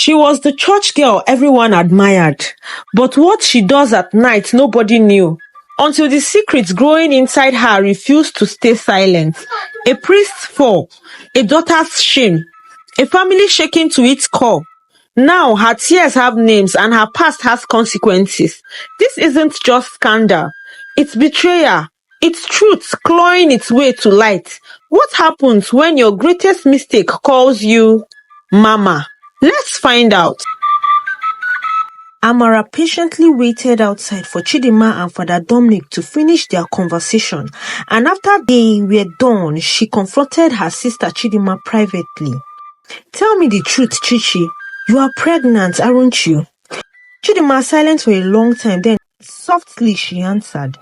She was the church girl everyone admired, but what she does at night nobody knew, until the secret growing inside her refused to stay silent. A priest's fall, a daughter's shame, a family shaken to its core. Now her tears have names and her past has consequences. This isn't just scandal, it's betrayal. It's truth clawing its way to light. What happens when your greatest mistake calls you Mama? Let's find out. Amara patiently waited outside for Chidinma and Father Dominic to finish their conversation, and after they were done, she confronted her sister Chidinma privately. Tell me the truth, Chichi. You are pregnant, aren't you? Chidinma silent for a long time, then softly she answered,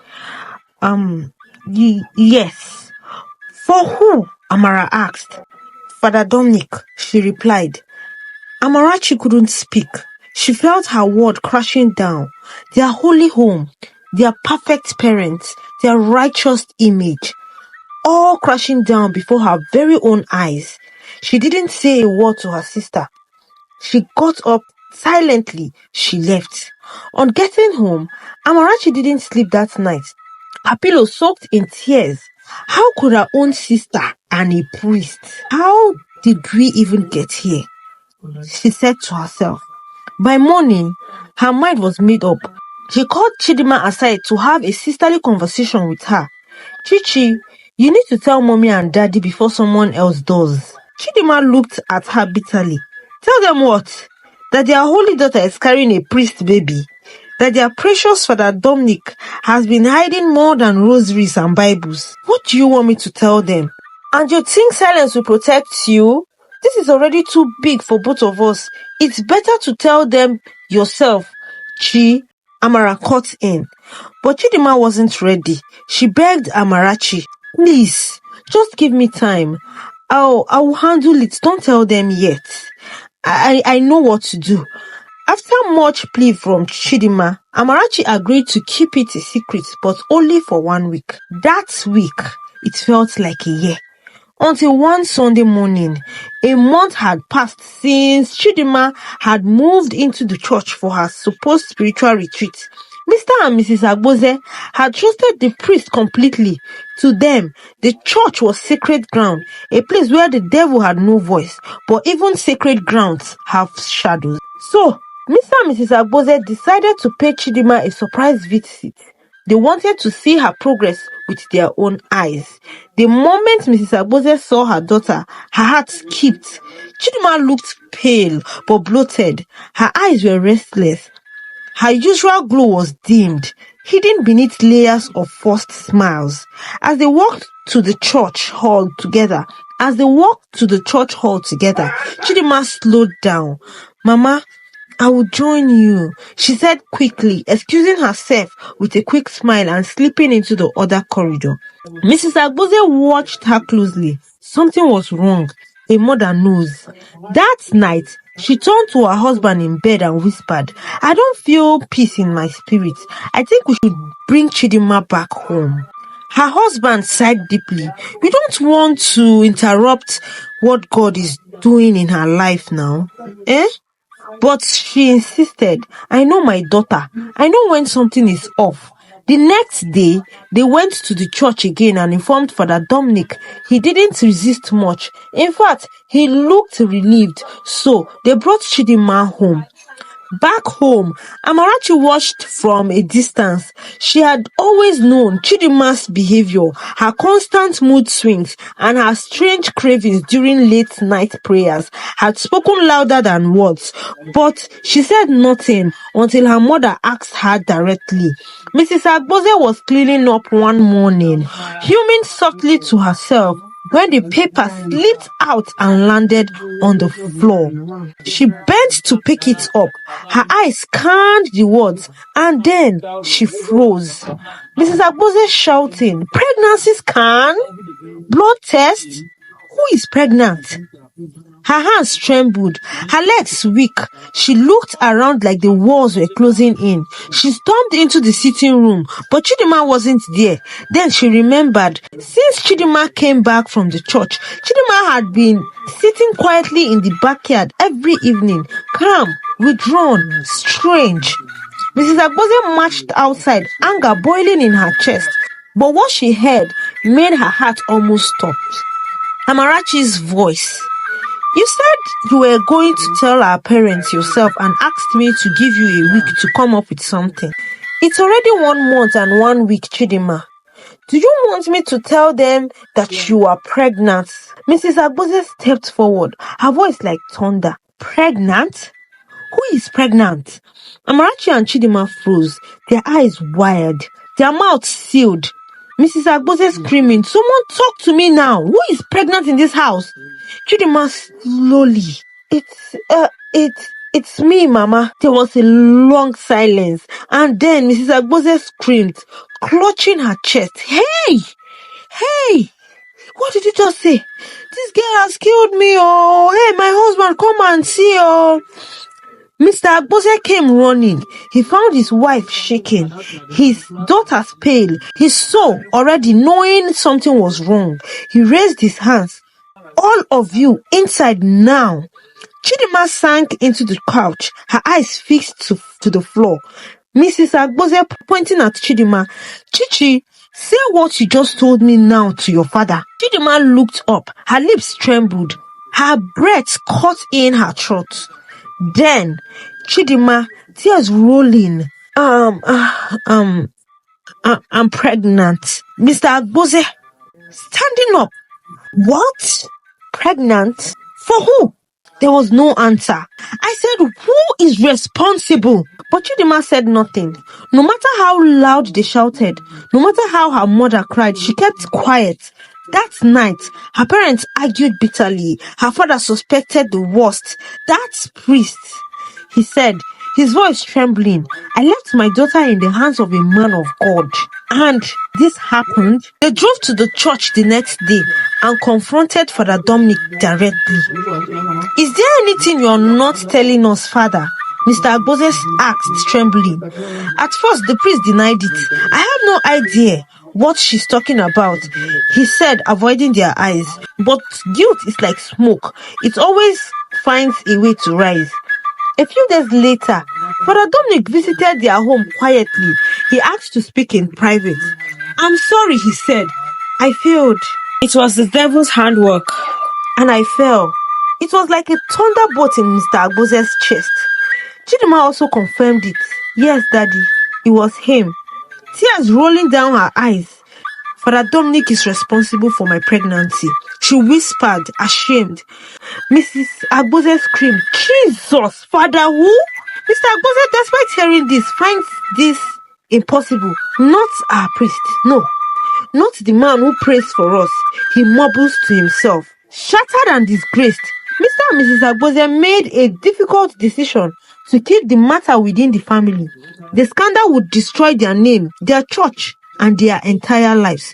Yes. For who? Amara asked. Father Dominic, she replied. Amarachi couldn't speak. She felt her world crashing down. Their holy home, their perfect parents, their righteous image, all crashing down before her very own eyes. She didn't say a word to her sister. She got up silently. She left. On getting home, Amarachi didn't sleep that night. Her pillow soaked in tears. How could her own sister and a priest? How did we even get here? She said to herself. By morning, her mind was made up. She called Chidinma aside to have a sisterly conversation with her. Chichi, you need to tell mommy and daddy before someone else does. Chidinma looked at her bitterly. Tell them what? That their holy daughter is carrying a priest baby? That their precious Father Dominic has been hiding more than rosaries and Bibles? What do you want me to tell them? And you think silence will protect you? This is already too big for both of us. It's better to tell them yourself. Amara cut in. But Chidinma wasn't ready. She begged Amarachi, please, just give me time. I will handle it. Don't tell them yet. I know what to do. After much plea from Chidinma, Amarachi agreed to keep it a secret, but only for 1 week. That week, it felt like a year. Until one Sunday morning, a month had passed since Chidinma had moved into the church for her supposed spiritual retreat. Mr. and Mrs. Agboze had trusted the priest completely. To them, the church was sacred ground, a place where the devil had no voice, but even sacred grounds have shadows. So, Mr. and Mrs. Agboze decided to pay Chidinma a surprise visit. They wanted to see her progress with their own eyes. The moment Mrs. Agboze saw her daughter, her heart skipped. Chidinma looked pale but bloated. Her eyes were restless. Her usual glow was dimmed, hidden beneath layers of forced smiles. As they walked to the church hall together, Chidinma slowed down. Mama, I will join you, she said quickly, excusing herself with a quick smile and slipping into the other corridor. Mrs. Agboze watched her closely. Something was wrong. A mother knows. That night, she turned to her husband in bed and whispered, I don't feel peace in my spirit. I think we should bring Chidinma back home. Her husband sighed deeply. We don't want to interrupt what God is doing in her life now. But she insisted, I know my daughter. I know when something is off. The next day, they went to the church again and informed Father Dominic. He didn't resist much. In fact, he looked relieved. So, they brought Chidinma home. Back home, Amarachi watched from a distance. She had always known Chidinma's behavior, her constant mood swings, and her strange cravings during late night prayers had spoken louder than words. But she said nothing until her mother asked her directly. Mrs. Agboze was cleaning up one morning, humming softly to herself, when the paper slipped out and landed on the floor. She bent to pick it up. Her eyes scanned the words, and then she froze. Mrs. Agboze shouting, pregnancy scan? Blood test? Who is pregnant? Her hands trembled, her legs weak. She looked around like the walls were closing in. She stormed into the sitting room, but Chidinma wasn't there. Then she remembered, since Chidinma came back from the church, Chidinma had been sitting quietly in the backyard every evening, calm, withdrawn, strange. Mrs. Agbose marched outside, anger boiling in her chest. But what she heard made her heart almost stop. Amarachi's voice. You said you were going to tell our parents yourself and asked me to give you a week to come up with something. It's already 1 month and 1 week, Chidima. Do you want me to tell them that you are pregnant? Mrs. Agbose stepped forward, her voice like thunder. Pregnant? Who is pregnant? Amarachi and Chidima froze, their eyes wide, their mouths sealed. Mrs. Agbose screaming, someone talk to me now. Who is pregnant in this house? Chidima slowly. It's me, Mama. There was a long silence, and then Mrs. Agbose screamed, clutching her chest. Hey! Hey! What did you just say? This girl has killed me, oh! Hey, my husband, come and see, oh! Mr. Agbose came running. He found his wife shaking, his daughters pale, his soul already knowing something was wrong. He raised his hands. All of you inside now. Chidima sank into the couch, her eyes fixed to the floor. Mrs. Agbose pointing at Chidima. Chichi, say what you just told me now to your father. Chidima looked up, her lips trembled, her breath caught in her throat. Then, Chidima, tears rolling. I'm pregnant. Mr. Agbose, standing up. What? Pregnant? For who? There was no answer. I said, who is responsible? But Chidima said nothing. No matter how loud they shouted, no matter how her mother cried, she kept quiet. That night, her parents argued bitterly. Her father suspected the worst. That priest, he said, his voice trembling, I left my daughter in the hands of a man of God. And this happened. They drove to the church the next day and confronted Father Dominic directly. Is there anything you're not telling us, Father? Mr. Agbose asked, trembling. At first, the priest denied it. I have no idea what she's talking about, he said, avoiding their eyes. But guilt is like smoke. It always finds a way to rise. A few days later, Father Dominic visited their home quietly. He asked to speak in private. I'm sorry, he said. I failed. It was the devil's handwork. And I fell. It was like a thunderbolt in Mr. Agbose's chest. Chidima also confirmed it. Yes, Daddy, it was him. Tears rolling down her eyes. Father Dominic is responsible for my pregnancy, she whispered, ashamed. Mrs. Agbose screamed, Jesus, Father who? Mr. Agbose, despite hearing this, finds this impossible. Not our priest, no. Not the man who prays for us. He mumbles to himself. Shattered and disgraced, Mr. and Mrs. Agbose made a difficult decision to keep the matter within the family. The scandal would destroy their name, their church, and their entire lives.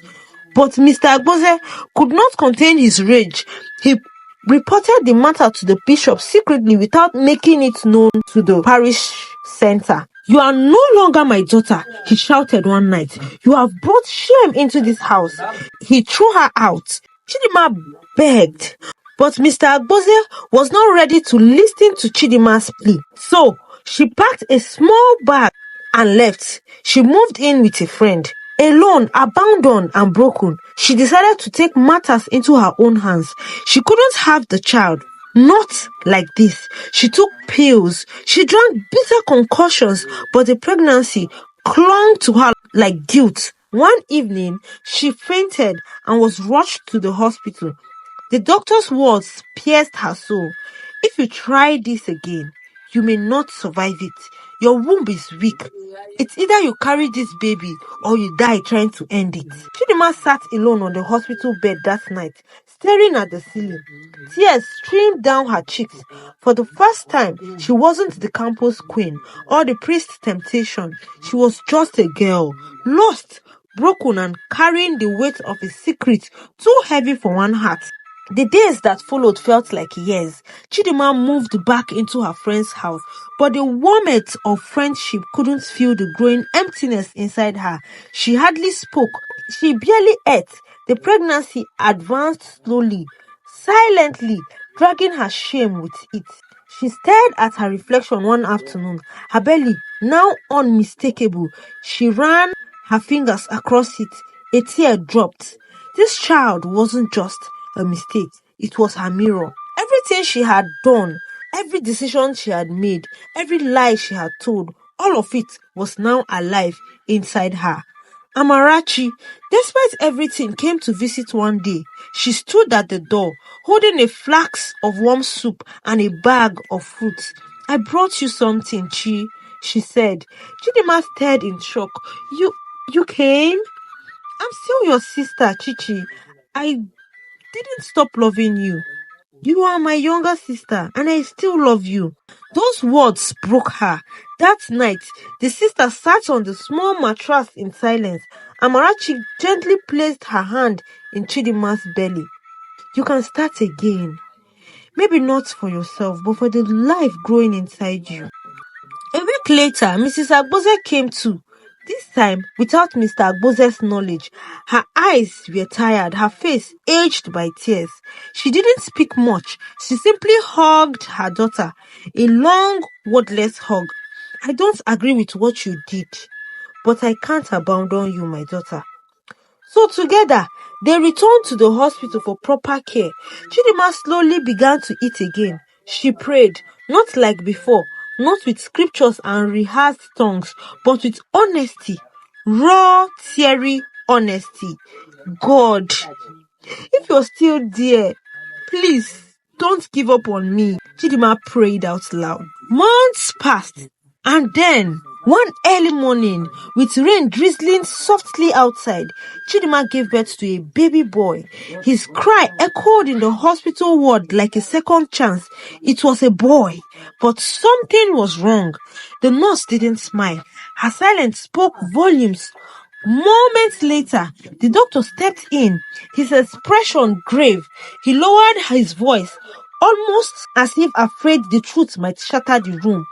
But Mr. Agbose could not contain his rage. He reported the matter to the bishop secretly without making it known to the parish center. You are no longer my daughter, he shouted one night. You have brought shame into this house. He threw her out. Chidima begged. But Mr. Agbose was not ready to listen to Chidima's plea. So, she packed a small bag and left. She moved in with a friend. Alone, abandoned and broken, she decided to take matters into her own hands. She couldn't have the child. Not like this. She took pills. She drank bitter concoctions, but the pregnancy clung to her like guilt. One evening, she fainted and was rushed to the hospital. The doctor's words pierced her soul. If you try this again, you may not survive it. Your womb is weak. It's either you carry this baby or you die trying to end it. Chidima sat alone on the hospital bed that night, staring at the ceiling. Tears streamed down her cheeks. For the first time, she wasn't the campus queen or the priest's temptation. She was just a girl, lost, broken, and carrying the weight of a secret too heavy for one heart. The days that followed felt like years. Chidima moved back into her friend's house, but the warmth of friendship couldn't fill the growing emptiness inside her. She hardly spoke. She barely ate. The pregnancy advanced slowly, silently, dragging her shame with it. She stared at her reflection one afternoon, her belly now unmistakable. She ran her fingers across it. A tear dropped. This child wasn't just a mistake, it was her mirror. Everything she had done, every decision she had made, every lie she had told, all of it was now alive inside her. Amarachi, despite everything, came to visit one day. She stood at the door, holding a flask of warm soup and a bag of fruits. "I brought you something, Chi," she said. Chidima stared in shock. You came? "I'm still your sister, Chichi. I didn't stop loving you. You are my younger sister, and I still love you." Those words broke her. That night, the sister sat on the small mattress in silence. Amarachi gently placed her hand in Chidima's belly. "You can start again. Maybe not for yourself, but for the life growing inside you." A week later, Mrs. Agboze came too. This time, without Mr. Agboze's knowledge. Her eyes were tired, her face aged by tears. She didn't speak much. She simply hugged her daughter. A long, wordless hug. "I don't agree with what you did, but I can't abandon you, my daughter." So together, they returned to the hospital for proper care. Chidima slowly began to eat again. She prayed, not like before, not with scriptures and rehearsed tongues, but with honesty. Raw, teary honesty. "God, if you're still there, please don't give up on me," Chidima prayed out loud. Months passed, and then one early morning, with rain drizzling softly outside, Chidima gave birth to a baby boy. His cry echoed in the hospital ward like a second chance. It was a boy, but something was wrong. The nurse didn't smile. Her silence spoke volumes. Moments later, the doctor stepped in, his expression grave. He lowered his voice, almost as if afraid the truth might shatter the room.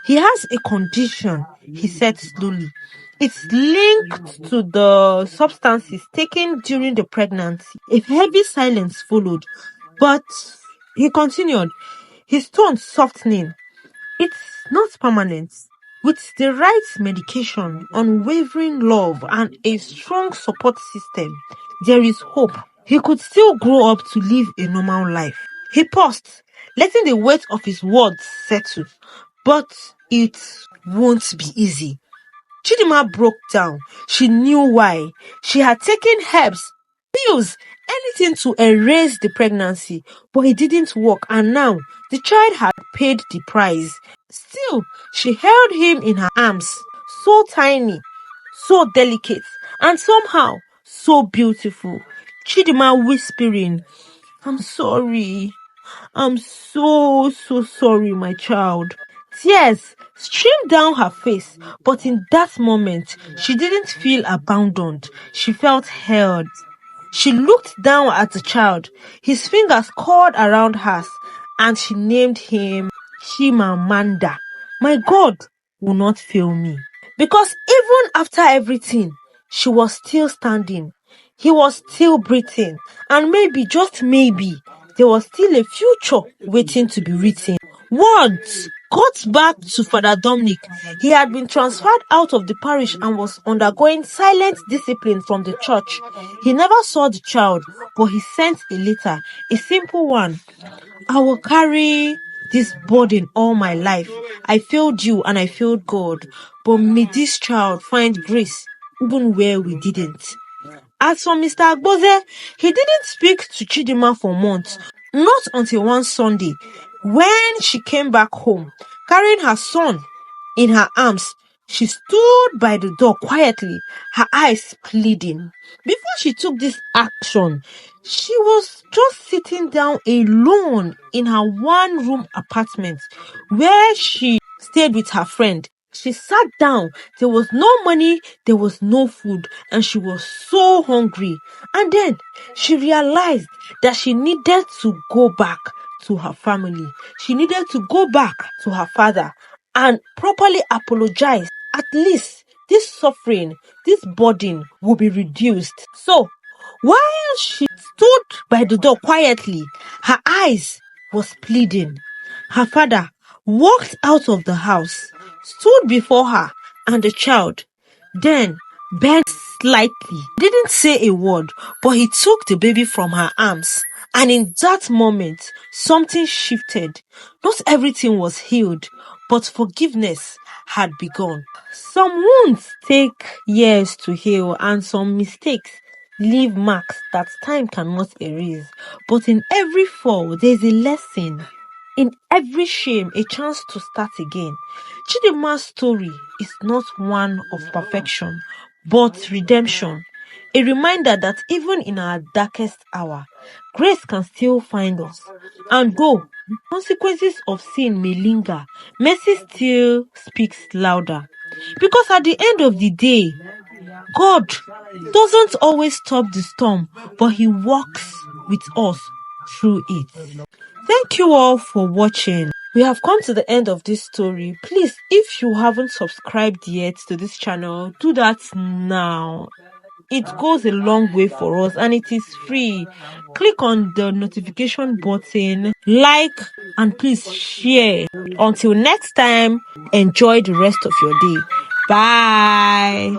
"He has a condition," he said slowly. "It's linked to the substances taken during the pregnancy." A heavy silence followed, but he continued, his tone softening. "It's not permanent. With the right medication, unwavering love, and a strong support system, there is hope. He could still grow up to live a normal life." He paused, letting the weight of his words settle. "But it won't be easy." Chidima broke down. She knew why. She had taken herbs, pills, anything to erase the pregnancy, but it didn't work, and now the child had paid the price. Still, she held him in her arms, so tiny, so delicate, and somehow so beautiful. Chidima whispering, "I'm sorry. I'm so sorry, my child." Tears streamed down her face, but in that moment, she didn't feel abandoned. She felt held. She looked down at the child, his fingers curled around hers, and she named him Chimamanda. My God will not fail me. Because even after everything, she was still standing. He was still breathing. And maybe, just maybe, there was still a future waiting to be written. Words got back to Father Dominic. He had been transferred out of the parish and was undergoing silent discipline from the church. He never saw the child, but he sent a letter, a simple one. "I will carry this burden all my life. I failed you and I failed God, but may this child find grace even where we didn't." As for Mr. Agboze, he didn't speak to Chidima for months, not until one Sunday, when she came back home, carrying her son in her arms. She stood by the door quietly, her eyes pleading. Before she took this action, she was just sitting down alone in her one-room apartment where she stayed with her friend. She sat down. There was no money, there was no food, and she was so hungry. And then she realized that she needed to go back to her family. She needed to go back to her father and properly apologize. At least this suffering, this burden will be reduced. So, while she stood by the door quietly, her eyes was pleading. Her father walked out of the house, stood before her and the child, then bent slightly. He didn't say a word, but he took the baby from her arms. And in that moment, something shifted. Not everything was healed, but forgiveness had begun. Some wounds take years to heal, and some mistakes leave marks that time cannot erase. But in every fall, there's a lesson. In every shame, a chance to start again. Chidinma's story is not one of perfection, but redemption. A reminder that even in our darkest hour, grace can still find us. And though the consequences of sin may linger, mercy still speaks louder. Because at the end of the day, God doesn't always stop the storm, but He walks with us through it. Thank you all for watching. We have come to the end of this story. Please, if you haven't subscribed yet to this channel, do that now. It goes a long way for us and it is free. Click on the notification button, like, and please share. Until next time, enjoy the rest of your day. Bye.